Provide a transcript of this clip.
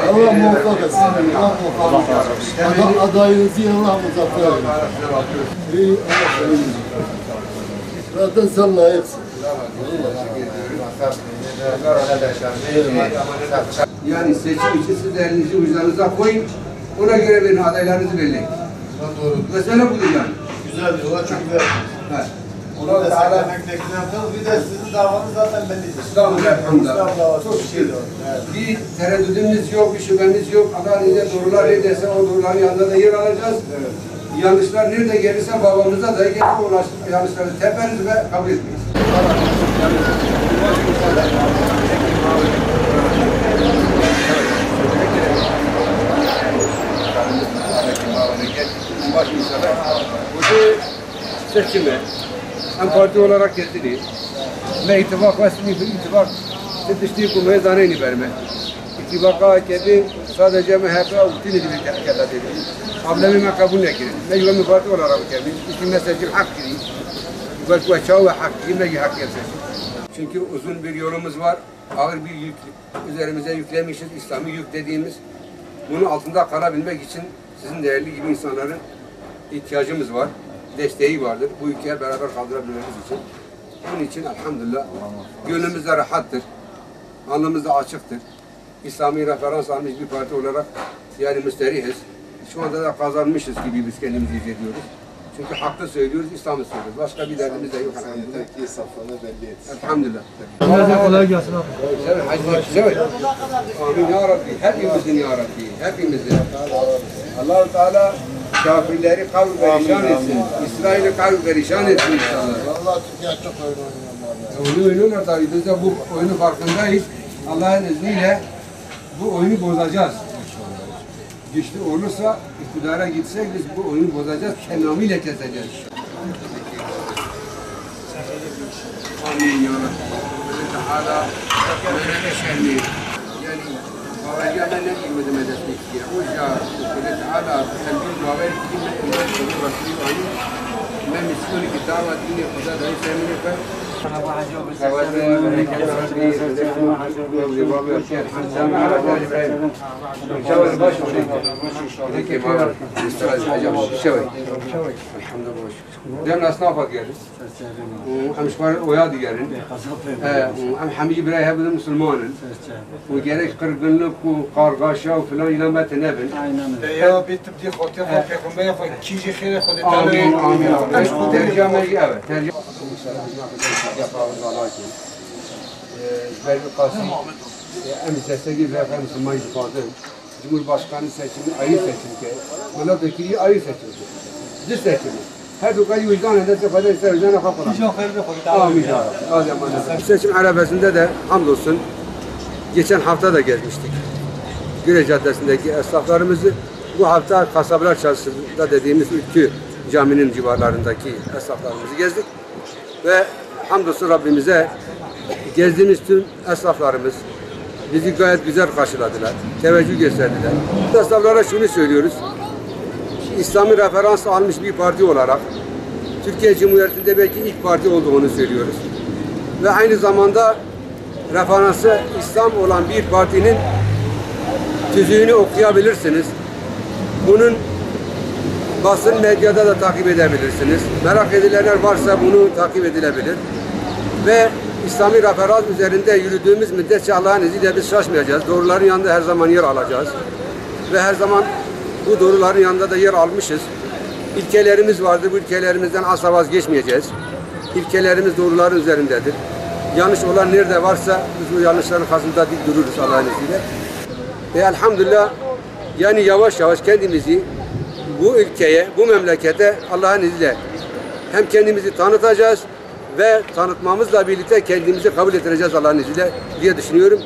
Allah muvaffak etsin. Allah muvaffak etsin. Adayınızı Allah muzaffer eylesin. Zaten sen layıksın. Yani seçim için siz de elinizi vicdanınıza koyun. Ona göre verin, adaylarınızı belirleyin. Doğru. Mesele budur yani. Güzel diyorlar, çok güzel. Evet. Onu desteklemektekini yapacağız. Bir de sizin davanız zaten bellidir. İslam'ın İslam davası çok şey de var. Bir tereddüdümüz yok, bir şüphemiz yok. Allah nerede doğrular neredeyse o doğruların yanında da yer alacağız. Evet. Yanlışlar nerede gelirse babamıza da gelip ulaştık. Yanlışları teperiz ve kabul etmeyiz. Bu seçimi hem parti olarak getirir ve ittifak ve ittifak seçtiği kumayı zaneyni verme. İttifaka AKP sadece MHP avutini bir hareket edir. Ablamı kabul nekirir. Mecbur parti olarak gelmiş. İstimde seçim hak girir. Ve çağı hak girir, hak gelsin. Çünkü uzun bir yolumuz var. Ağır bir yük üzerimize yüklemişiz. İslami yük dediğimiz. Bunun altında kalabilmek için sizin değerli gibi insanların ihtiyacımız var. Desteği vardır. Bu ülkeyi beraber kaldırabilmemiz için. Bunun için elhamdülillah gönlümüz de rahattır. Alnımız da açıktır. İslami referans almış bir parti olarak yani müsterihiz. Şu anda da kazanmışız gibi biz kendimizi hissediyoruz. Çünkü hakkı söylüyoruz, İslam'ı söylüyoruz. Başka bir derdimiz de yok elhamdülillah. Tek saflarını belli etsin. Elhamdülillah. Allah kolay gelsin abi. Evet. Amin ya Rabbi. Hepimizin ya Rabbi. Hepimizin. Allah-u Teala kafirleri kavl perişan etsin. İsrail'i kavl perişan etsin inşallah. Vallahi Türkiye çok oyun oynuyorlar. Oyunu oynuyorlar tabii. Biz de bu oyunun farkındayız. Allah'ın izniyle bu oyunu bozacağız. Güçlü olursa, iktidara gitsek biz bu oyunu bozacağız, kenamiyle keseceğiz. Amin ya Rabbi. Hala ne şerli. Yani babayla ben ne bilmedim edesmek diye. O ya Teala kalbin babayla kimin iman kılır Resulü Ali. Ben miskuni kitaba dini Kuda da isemini fe. Dem nasnafat geldi. Amşvar oyadı gelin. Am Hamid Bey hep Müslümanın. Bu gerek kırgınlık, bu kargaşa falan ilamet nebin. Ya bitip diye hotel peygamber yapar. Kişi xire xudu Amin amin. Tercüme evet. Tercüme Belki Kasım Emniyet'teki Refer Müslüman ifade Cumhurbaşkanı seçimi ayı seçildi. Milletvekili ayı seçildi. Düz seçildi. Her dokayı vicdan ederse fayda ister vicdan hak olur. Amin ya Rabbi. Seçim arabasında da hamdolsun geçen hafta da gezmiştik. Güre Caddesi'ndeki esnaflarımızı bu hafta Kasablar Çarşısı'nda dediğimiz Ülkü Camii'nin civarlarındaki esnaflarımızı gezdik. Ve hamdolsun Rabbimize gezdiğimiz tüm esnaflarımız bizi gayet güzel karşıladılar, teveccüh gösterdiler. Esnaflara şunu söylüyoruz, İslami referans almış bir parti olarak Türkiye Cumhuriyeti'nde belki ilk parti olduğunu söylüyoruz. Ve aynı zamanda referansı İslam olan bir partinin tüzüğünü okuyabilirsiniz. Bunun basın medyada da takip edebilirsiniz. Merak edilenler varsa bunu takip edilebilir. Ve İslami referans üzerinde yürüdüğümüz müddetçe Allah'ın izniyle biz şaşmayacağız. Doğruların yanında her zaman yer alacağız. Ve her zaman bu doğruların yanında da yer almışız. İlkelerimiz vardır. Bu ilkelerimizden asla vazgeçmeyeceğiz. İlkelerimiz doğruların üzerindedir. Yanlış olan nerede varsa biz bu yanlışların karşısında dik dururuz Allah'ın izniyle. Ve elhamdülillah yani yavaş yavaş kendimizi bu ülkeye, bu memlekete Allah'ın izniyle hem kendimizi tanıtacağız ve tanıtmamızla birlikte kendimizi kabul ettireceğiz Allah'ın izniyle diye düşünüyorum.